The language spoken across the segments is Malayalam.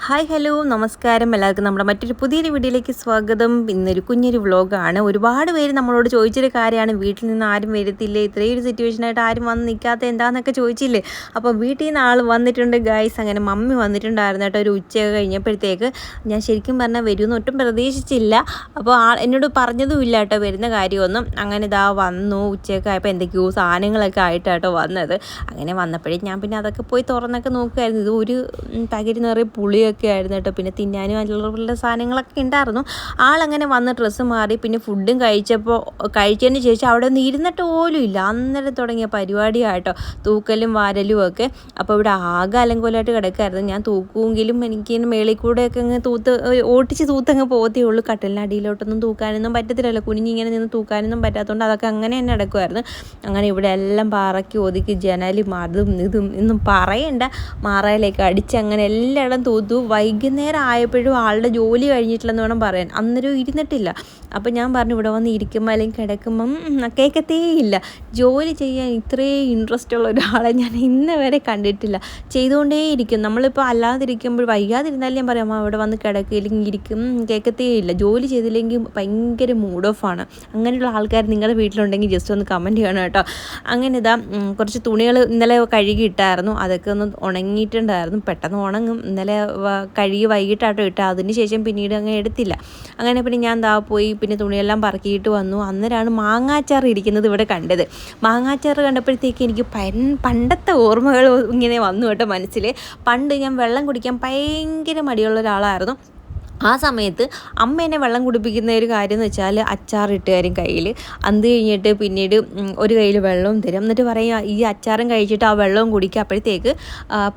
ഹായ് ഹലോ നമസ്കാരം എല്ലാവർക്കും നമ്മുടെ മറ്റൊരു പുതിയൊരു വീഡിയോയിലേക്ക് സ്വാഗതം. ഇന്നൊരു കുഞ്ഞൊരു വ്ളോഗാണ്. ഒരുപാട് പേര് നമ്മളോട് ചോദിച്ചൊരു കാര്യമാണ്, വീട്ടിൽ നിന്ന് ആരും വരത്തില്ലേ, ഇത്രയൊരു സിറ്റുവേഷനായിട്ട് ആരും വന്ന് നിൽക്കാത്ത എന്താണെന്നൊക്കെ ചോദിച്ചില്ലേ. അപ്പോൾ വീട്ടിൽ നിന്ന് ആൾ വന്നിട്ടുണ്ട് ഗൈസ്. അങ്ങനെ മമ്മി വന്നിട്ടുണ്ടായിരുന്നു കേട്ടോ. ഒരു ഉച്ചയൊക്കെ കഴിഞ്ഞപ്പോഴത്തേക്ക് ഞാൻ ശരിക്കും പറഞ്ഞാൽ വരുമെന്ന് ഒട്ടും പ്രതീക്ഷിച്ചില്ല. അപ്പോൾ എന്നോട് പറഞ്ഞതും ഇല്ല കേട്ടോ വരുന്ന കാര്യമൊന്നും. അങ്ങനെ ഇതാ വന്നു. ഉച്ചയൊക്കെ ആയപ്പോൾ എന്തൊക്കെയോ സാധനങ്ങളൊക്കെ ആയിട്ടാട്ടോ വന്നത്. അങ്ങനെ വന്നപ്പോഴേ ഞാൻ പിന്നെ അതൊക്കെ പോയി തുറന്നൊക്കെ നോക്കുമായിരുന്നു. ഇത് ഒരു പാക്കറ്റ് നിറയെ പുളിയൊക്കെ ആയിരുന്നു കേട്ടോ. പിന്നെ തിന്നാനും അതിലുള്ള സാധനങ്ങളൊക്കെ ഉണ്ടായിരുന്നു. ആളങ്ങനെ വന്ന് ഡ്രസ്സ് മാറി പിന്നെ ഫുഡും കഴിച്ചതിന് ശേഷം അവിടെ ഒന്ന് ഇരുന്നിട്ട് പോലും ഇല്ല. അന്നേരം തുടങ്ങിയ പരിപാടിയായിട്ടോ, തൂക്കലും വാരലും ഒക്കെ. അപ്പോൾ ഇവിടെ ആകെ അലങ്കോലമായിട്ട് കിടക്കായിരുന്നു. ഞാൻ തൂക്കുമെങ്കിലും എനിക്ക് മേളിൽ കൂടെയൊക്കെ അങ്ങ് ഓട്ടിച്ച് തൂത്തങ്ങ് പോകത്തേ ഉള്ളൂ. കട്ടിലിൻ്റെ അടിയിലോട്ടൊന്നും തൂക്കാനൊന്നും പറ്റത്തില്ലല്ലോ, കുനിഞ്ഞിങ്ങനെ നിന്ന് തൂക്കാനൊന്നും പറ്റാത്തതുകൊണ്ട് അതൊക്കെ അങ്ങനെ തന്നെ നടക്കുമായിരുന്നു. അങ്ങനെ ഇവിടെ എല്ലാം പറക്കി ഒതുക്കി ജനലും അതും ഇതും ഒന്നും പറയണ്ട, മാറയിലേക്ക് അടിച്ച് അങ്ങനെ എല്ലായിടം തൂത്തു. വൈകുന്നേരം ആയപ്പോഴും ആളുടെ ജോലി കഴിഞ്ഞിട്ടില്ലെന്ന് വേണം പറയാൻ. അന്നേരം ഇരുന്നിട്ടില്ല. അപ്പം ഞാൻ പറഞ്ഞു ഇവിടെ വന്ന് ഇരിക്കുമ്പോൾ അല്ലെങ്കിൽ കിടക്കുമ്പം കേൾക്കത്തേ ഇല്ല. ജോലി ചെയ്യാൻ ഇത്രയും ഇൻട്രസ്റ്റ് ഉള്ള ഒരാളെ ഞാൻ ഇന്ന് വരെ കണ്ടിട്ടില്ല. ചെയ്തുകൊണ്ടേ ഇരിക്കും. നമ്മളിപ്പോൾ അല്ലാതിരിക്കുമ്പോൾ വൈകാതിരുന്നാലും ഞാൻ പറയാം ഇവിടെ വന്ന് കിടക്കുക ഇല്ലെങ്കിൽ ഇരിക്കും, കേൾക്കത്തേ ഇല്ല. ജോലി ചെയ്തില്ലെങ്കിൽ ഭയങ്കര മൂഡ് ഓഫ് ആണ്. അങ്ങനെയുള്ള ആൾക്കാർ നിങ്ങളുടെ വീട്ടിലുണ്ടെങ്കിൽ ജസ്റ്റ് ഒന്ന് കമൻറ്റ് ചെയ്യണം കേട്ടോ. അങ്ങനെ ഇതാ കുറച്ച് തുണികൾ ഇന്നലെ കഴുകിയിട്ടായിരുന്നു, അതൊക്കെ ഒന്ന് ഉണങ്ങിയിട്ടുണ്ടായിരുന്നു. പെട്ടെന്ന് ഉണങ്ങും. ഇന്നലെ കഴുകി വൈകിട്ടാട്ടോ ഇട്ട്, അതിന് ശേഷം പിന്നീട് അങ്ങനെ എടുത്തില്ല. അങ്ങനെ പിന്നെ ഞാൻ പോയി പിന്നെ തുണിയെല്ലാം പറക്കിയിട്ട് വന്നു. അന്നേരമാണ് മാങ്ങാച്ചാർ ഇരിക്കുന്നത് ഇവിടെ കണ്ടത്. മാങ്ങാച്ചാർ കണ്ടപ്പോഴത്തേക്ക് എനിക്ക് പണ്ടത്തെ ഓർമ്മകൾ ഇങ്ങനെ വന്നു കേട്ടോ മനസ്സിൽ. പണ്ട് ഞാൻ വെള്ളം കുടിക്കാൻ ഭയങ്കര മടിയുള്ള ഒരാളായിരുന്നു. ആ സമയത്ത് അമ്മ എന്നെ വെള്ളം കുടിപ്പിക്കുന്ന ഒരു കാര്യം എന്ന് വെച്ചാൽ അച്ചാറിട്ട് തരും കയ്യിൽ. അത് കഴിഞ്ഞിട്ട് പിന്നീട് ഒരു കയ്യിൽ വെള്ളവും തരും. എന്നിട്ട് പറയും ഈ അച്ചാറും കഴിച്ചിട്ട് ആ വെള്ളവും കുടിക്കുക, അപ്പോഴത്തേക്ക്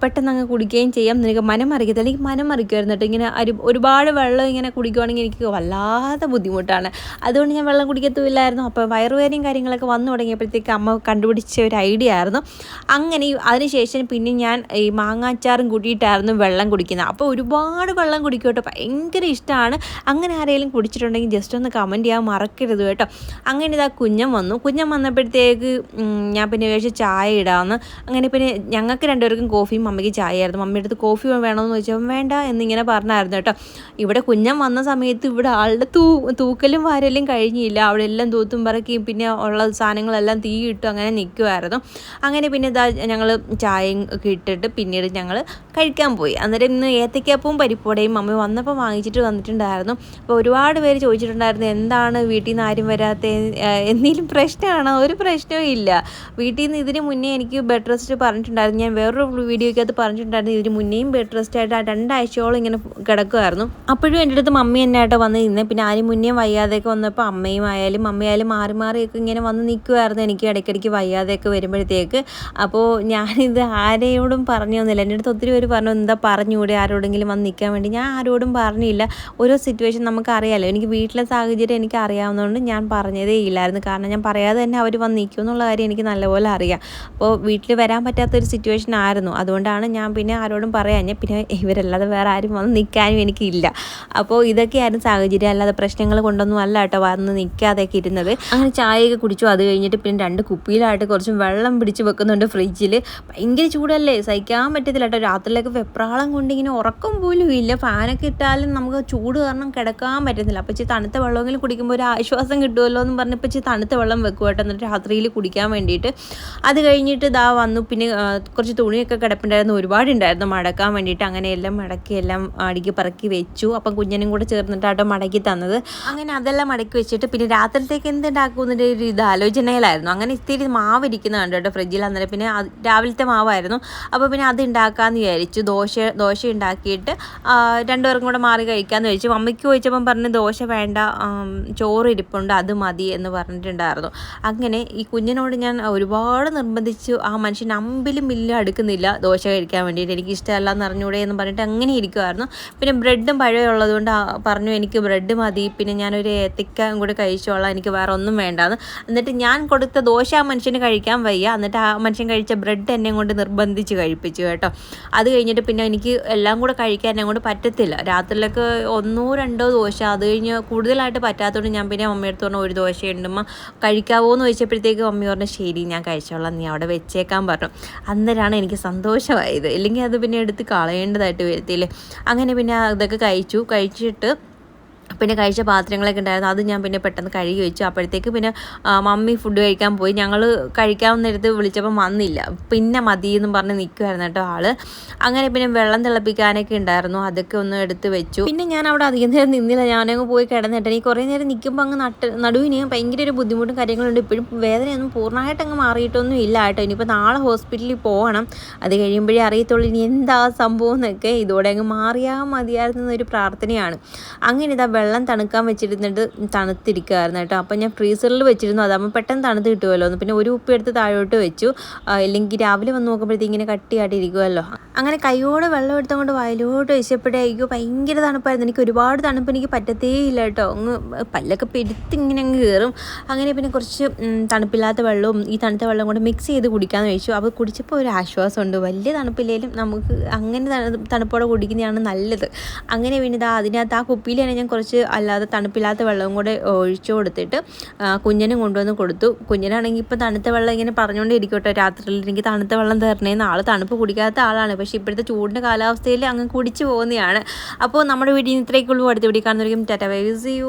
പെട്ടെന്ന് അങ്ങ് കുടിക്കുകയും ചെയ്യാം, നിനക്ക് മനം മറിക്കത്തില്ല. എനിക്ക് മനം മറിക്കുമായിരുന്നു കേട്ടോ. ഇങ്ങനെ ഒരുപാട് വെള്ളം ഇങ്ങനെ കുടിക്കുവാണെങ്കിൽ എനിക്ക് വല്ലാതെ ബുദ്ധിമുട്ടാണ്. അതുകൊണ്ട് ഞാൻ വെള്ളം കുടിക്കത്തുമില്ലായിരുന്നു. അപ്പോൾ വയറുവേദനയും കാര്യങ്ങളൊക്കെ വന്നു തുടങ്ങിയപ്പോഴത്തേക്ക് അമ്മ കണ്ടുപിടിച്ച ഒരു ഐഡിയ ആയിരുന്നു. അങ്ങനെ അതിനുശേഷം പിന്നെ ഞാൻ ഈ മാങ്ങാച്ചാറും കൂട്ടിയിട്ടായിരുന്നു വെള്ളം കുടിക്കുന്നത്. അപ്പോൾ ഒരുപാട് വെള്ളം കുടിക്കും കേട്ടോ, ഭയങ്കര ഇഷ്ടമാണ്. അങ്ങനെ ആരെങ്കിലും കുടിച്ചിട്ടുണ്ടെങ്കിൽ ജസ്റ്റ് ഒന്ന് കമൻറ്റ് ചെയ്യാൻ മറക്കരുത് കേട്ടോ. അങ്ങനെ ഇതാ കുഞ്ഞൻ വന്നപ്പോഴത്തേക്ക് ഞാൻ പിന്നെ വിചാരിച്ചു ചായ ഇടാമെന്ന്. അങ്ങനെ പിന്നെ ഞങ്ങൾക്ക് രണ്ടുപേർക്കും കോഫിയും മമ്മിക്ക് ചായ ആയിരുന്നു. മമ്മിയുടെ അടുത്ത് കോഫി വേണമെന്ന് ചോദിച്ചാൽ വേണ്ട എന്നിങ്ങനെ പറഞ്ഞായിരുന്നു കേട്ടോ. ഇവിടെ കുഞ്ഞൻ വന്ന സമയത്ത് ഇവിടെ ആളുടെ തൂക്കലും വാരലും കഴിഞ്ഞില്ല. അവിടെ എല്ലാം തൂത്തും പറക്കിയും പിന്നെ ഉള്ള സാധനങ്ങളെല്ലാം തീ ഇട്ടു അങ്ങനെ നിൽക്കുമായിരുന്നു. അങ്ങനെ പിന്നെ ഇതാ ഞങ്ങൾ ചായയും ഒക്കെ ഇട്ടിട്ട് പിന്നീട് ഞങ്ങൾ കഴിക്കാൻ പോയി. അന്നേരം ഇന്ന് ഏത്തയ്ക്കാപ്പവും പരിപ്പോടയും മമ്മി വന്നപ്പോൾ വാങ്ങിച്ചിട്ട് വന്നിട്ടുണ്ടായിരുന്നു. അപ്പോൾ ഒരുപാട് പേര് ചോദിച്ചിട്ടുണ്ടായിരുന്നു എന്താണ് വീട്ടിൽ നിന്ന് ആരും വരാത്ത, എന്തെങ്കിലും പ്രശ്നമാണോ? ഒരു പ്രശ്നവും ഇല്ല. വീട്ടിൽ നിന്ന് ഇതിന് മുന്നേ എനിക്ക് ബെഡ് റെസ്റ്റ് പറഞ്ഞിട്ടുണ്ടായിരുന്നു. ഞാൻ വേറൊരു വീഡിയോയ്ക്ക് അത് പറഞ്ഞിട്ടുണ്ടായിരുന്നു. ഇതിന് മുന്നേയും ബെഡ് റെസ്റ്റ് ആയിട്ട് 2 ആഴ്ചയോളം ഇങ്ങനെ കിടക്കുമായിരുന്നു. അപ്പോഴും എൻ്റെ അടുത്ത് മമ്മി തന്നെ ആയിട്ട് വന്ന് നിന്ന്. പിന്നെ അതിന് മുന്നേ വയ്യാതെയൊക്കെ വന്നപ്പോൾ അമ്മയായാലും മാറിയൊക്കെ ഇങ്ങനെ വന്ന് നിൽക്കുമായിരുന്നു. എനിക്ക് ഇടയ്ക്കിടയ്ക്ക് വയ്യാതെയൊക്കെ വരുമ്പോഴത്തേക്ക്. അപ്പോൾ ഞാനിത് ആരെയോടും പറഞ്ഞൊന്നുമില്ല. എൻ്റെ അടുത്ത് ഒത്തിരി പേര് പറഞ്ഞു എന്താ പറഞ്ഞുകൂടെ ആരോടെങ്കിലും വന്ന് നിൽക്കാൻ വേണ്ടി. ഞാൻ ആരോടും പറഞ്ഞില്ല. ഓരോ സിറ്റുവേഷൻ നമുക്കറിയാമല്ലോ. എനിക്ക് വീട്ടിലെ സാഹചര്യം എനിക്ക് അറിയാവുന്നതുകൊണ്ട് ഞാൻ പറഞ്ഞതേ ഇല്ലായിരുന്നു. കാരണം ഞാൻ പറയാതെ തന്നെ അവർ വന്ന് നിൽക്കും എന്നുള്ള കാര്യം എനിക്ക് നല്ലപോലെ അറിയാം. അപ്പോൾ വീട്ടിൽ വരാൻ പറ്റാത്തൊരു സിറ്റുവേഷൻ ആയിരുന്നു. അതുകൊണ്ടാണ് ഞാൻ പിന്നെ ആരോടും പറയാഞ്ഞ്. പിന്നെ ഇവരല്ലാതെ വേറെ ആരും വന്ന് നിൽക്കാനും എനിക്കില്ല. അപ്പോൾ ഇതൊക്കെയായിരുന്നു സാഹചര്യം, അല്ലാതെ പ്രശ്നങ്ങൾ കൊണ്ടൊന്നും അല്ല കേട്ടോ വന്ന് നിൽക്കാതെയൊക്കെ ഇരുന്നത്. അങ്ങനെ ചായയൊക്കെ കുടിച്ചു. അത് കഴിഞ്ഞിട്ട് പിന്നെ 2 കുപ്പിയിലായിട്ട് കുറച്ച് വെള്ളം പിടിച്ച് വെക്കുന്നുണ്ട് ഫ്രിഡ്ജിൽ. ഭയങ്കര ചൂടല്ലേ, സഹിക്കാൻ പറ്റത്തില്ല കേട്ടോ. രാത്രിയിലൊക്കെ വെപ്രാളം കൊണ്ട് ഇങ്ങനെ ഉറക്കം പോലും ഇല്ല. ഫാനൊക്കെ ഇട്ടാലും നമുക്ക് ചൂട് കാരണം കിടക്കാൻ പറ്റുന്നില്ല. അപ്പോൾ തണുത്ത വെള്ളമെങ്കിലും കുടിക്കുമ്പോൾ ഒരു ആശ്വാസം കിട്ടുമല്ലോ എന്ന് പറഞ്ഞപ്പോൾ തണുത്ത വെള്ളം വെക്കും കേട്ടോ, എന്നിട്ട് രാത്രിയിൽ കുടിക്കാൻ വേണ്ടിയിട്ട്. അത് കഴിഞ്ഞിട്ട് വന്നു. പിന്നെ കുറച്ച് തുണിയൊക്കെ കിടപ്പുണ്ടായിരുന്നു, ഒരുപാടുണ്ടായിരുന്നു മടക്കാൻ വേണ്ടിയിട്ട്. അങ്ങനെ എല്ലാം മടക്കി എല്ലാം അടുക്കി പറക്കി വെച്ചു. അപ്പം കുഞ്ഞനും കൂടെ ചേർന്നിട്ടാട്ടോ മടക്കി തന്നത്. അങ്ങനെ അതെല്ലാം മടക്കി വെച്ചിട്ട് പിന്നെ രാത്രിയിലേക്ക് എന്തുണ്ടാക്കുന്നതിൻ്റെ ഒരു ആലോചനയിലായിരുന്നു. അങ്ങനെ ഇത്തിരി മാവ് ഇരിക്കുന്നതാണ് കേട്ടോ ഫ്രിഡ്ജിൽ. അന്നേരം പിന്നെ രാവിലത്തെ മാവായിരുന്നു. അപ്പോൾ പിന്നെ അത് ഉണ്ടാക്കാമെന്ന് വിചാരിച്ചു. ദോശ ഉണ്ടാക്കിയിട്ട് 2 പേർക്കും കൂടെ മാറി കഴിക്കാമെന്ന് ചോദിച്ചു. മമ്മിക്ക് ചോദിച്ചപ്പം പറഞ്ഞ് ദോശ വേണ്ട, ചോറ് ഇരിപ്പുണ്ട് അത് മതി എന്ന് പറഞ്ഞിട്ടുണ്ടായിരുന്നു. അങ്ങനെ ഈ കുഞ്ഞിനോട് ഞാൻ ഒരുപാട് നിർബന്ധിച്ചു. ആ മനുഷ്യൻ അമ്പിലും മില്ലും അടുക്കുന്നില്ല ദോശ കഴിക്കാൻ വേണ്ടിയിട്ട്. എനിക്ക് ഇഷ്ടമല്ല എന്ന് അറിഞ്ഞൂടെ എന്ന് പറഞ്ഞിട്ട് അങ്ങനെ ഇരിക്കുമായിരുന്നു. പിന്നെ ബ്രെഡും പഴവും ഉള്ളതുകൊണ്ട് പറഞ്ഞു എനിക്ക് ബ്രെഡ് മതി, പിന്നെ ഞാനൊരു ഏത്തയ്ക്ക കൂടെ കഴിച്ചോളാം, എനിക്ക് വേറെ ഒന്നും വേണ്ടാന്ന്. എന്നിട്ട് ഞാൻ കൊടുത്ത ദോശ ആ മനുഷ്യന് കഴിക്കാൻ വയ്യ. എന്നിട്ട് ആ മനുഷ്യൻ കഴിച്ച ബ്രെഡ് എന്നെ കൊണ്ട് നിർബന്ധിച്ച് കഴിപ്പിച്ചു കേട്ടോ. അത് കഴിഞ്ഞിട്ട് പിന്നെ എനിക്ക് എല്ലാം കൂടെ കഴിക്കാൻ അങ്ങോട്ട് പറ്റത്തില്ല. രാത്രിയിലൊക്കെ 1 2 ദോശ, അത് കഴിഞ്ഞ് കൂടുതലായിട്ട് പറ്റാത്തതുകൊണ്ട് ഞാൻ പിന്നെ മമ്മിയടുത്ത് പറഞ്ഞു ഒരു ദോശയുണ്ട് അമ്മ കഴിക്കാവോ എന്ന് ചോദിച്ചപ്പോഴത്തേക്ക് മമ്മി പറഞ്ഞു ശരി ഞാൻ കഴിച്ചോളാം, നീ അവിടെ വെച്ചേക്കാൻ പറഞ്ഞു. അന്നേരമാണ് എനിക്ക് സന്തോഷമായത്. ഇല്ലെങ്കിൽ അത് പിന്നെ എടുത്ത് കളയേണ്ടതായിട്ട് വരത്തില്ലേ. അങ്ങനെ പിന്നെ ഇതൊക്കെ കഴിച്ചിട്ട് പിന്നെ കഴിച്ച പാത്രങ്ങളൊക്കെ ഉണ്ടായിരുന്നു, അത് ഞാൻ പിന്നെ പെട്ടെന്ന് കഴുകി വെച്ചു. അപ്പോഴത്തേക്ക് പിന്നെ മമ്മി ഫുഡ് കഴിക്കാൻ പോയി. ഞങ്ങൾ കഴിക്കാവുന്നിടത്ത് വിളിച്ചപ്പോൾ വന്നില്ല, പിന്നെ മതി എന്നും പറഞ്ഞ് നിൽക്കുമായിരുന്നു കേട്ടോ ആള്. അങ്ങനെ പിന്നെ വെള്ളം തിളപ്പിക്കാനൊക്കെ ഉണ്ടായിരുന്നു, അതൊക്കെ ഒന്ന് എടുത്ത് വെച്ചു. പിന്നെ ഞാൻ അവിടെ അധികം നേരം നിന്നില്ല, ഞാനങ്ങ് പോയി കിടന്നിട്ട് ഈ കുറേ നേരം നിൽക്കുമ്പോൾ അങ്ങ് നടുവിന് ഭയങ്കര ഒരു ബുദ്ധിമുട്ടും കാര്യങ്ങളുണ്ട്. ഇപ്പോഴും വേദനയൊന്നും പൂർണ്ണമായിട്ട് അങ്ങ് മാറിയിട്ടൊന്നും ഇല്ല കേട്ടോ. ഇനിയിപ്പോൾ നാളെ ഹോസ്പിറ്റലിൽ പോകണം, അത് കഴിയുമ്പോഴേ അറിയത്തുള്ളൂ ഇനി എന്താ സംഭവം എന്നൊക്കെ. ഇതോടെ അങ്ങ് മാറിയാൽ മതിയായിരുന്നു എന്നൊരു പ്രാർത്ഥനയാണ്. അങ്ങനെ ഇതാ വെള്ളം തണുക്കാൻ വെച്ചിരുന്നിട്ട് തണുത്തിരിക്കുമായിരുന്നു കേട്ടോ. അപ്പം ഞാൻ ഫ്രീസറിൽ വെച്ചിരുന്നു, അതാകുമ്പോൾ പെട്ടെന്ന് തണുത്ത് കിട്ടുമല്ലോ എന്ന്. പിന്നെ ഒരു ഉപ്പ് എടുത്ത് താഴോട്ട് വെച്ചു, ഇല്ലെങ്കിൽ രാവിലെ വന്ന് നോക്കുമ്പോഴത്തേക്ക് ഇങ്ങനെ കട്ടിയായിട്ടിരിക്കുമല്ലോ. അങ്ങനെ കൈയോടെ വെള്ളം എടുത്തുകൊണ്ട് വയലോട്ട് വെച്ചപ്പോഴേ അയ്യോ ഭയങ്കര തണുപ്പായിരുന്നു. എനിക്ക് ഒരുപാട് തണുപ്പ് എനിക്ക് പറ്റത്തേ ഇല്ല കേട്ടോ. അങ്ങ് പല്ലൊക്കെ പെരുത്തിങ്ങനെ അങ്ങ് കയറും. അങ്ങനെ പിന്നെ കുറച്ച് തണുപ്പില്ലാത്ത വെള്ളവും ഈ തണുത്ത വെള്ളം കൂടെ മിക്സ് ചെയ്ത് കുടിക്കാമെന്ന് വെച്ചു. അപ്പോൾ കുടിച്ചപ്പോൾ ഒരു ആശ്വാസമുണ്ട്. വലിയ തണുപ്പില്ലെങ്കിലും നമുക്ക് അങ്ങനെ തണുപ്പോടെ കുടിക്കുന്നതാണ് നല്ലത്. അങ്ങനെ പിന്നെ ഇതാ അതിനകത്ത് ആ കുപ്പിയിൽ തന്നെ ഞാൻ കുറച്ച് അല്ലാതെ തണുപ്പില്ലാത്ത വെള്ളവും കൂടെ ഒഴിച്ചു കൊടുത്തിട്ട് കുഞ്ഞിനും കൊണ്ടുവന്ന് കൊടുത്തു. കുഞ്ഞിനാണെങ്കിൽ ഇപ്പോൾ തണുത്ത വെള്ളം ഇങ്ങനെ പറഞ്ഞുകൊണ്ടിരിക്കട്ടെ, രാത്രിയിൽ എനിക്ക് തണുത്ത വെള്ളം തരണേന്ന്. ആൾ തണുപ്പ് കുടിക്കാത്ത ആളാണ്, പക്ഷേ ഇപ്പോഴത്തെ ചൂടിൻ്റെ കാലാവസ്ഥയിൽ അങ്ങ് കുടിച്ചു പോകുന്നതാണ്. അപ്പോൾ നമ്മുടെ വീട്ടിൽ നിന്ന് ഇത്രയൊക്കെയുള്ളൂ. അടുത്ത വീഡിയോ കാണുന്നവരെയും tata bye bye, see U.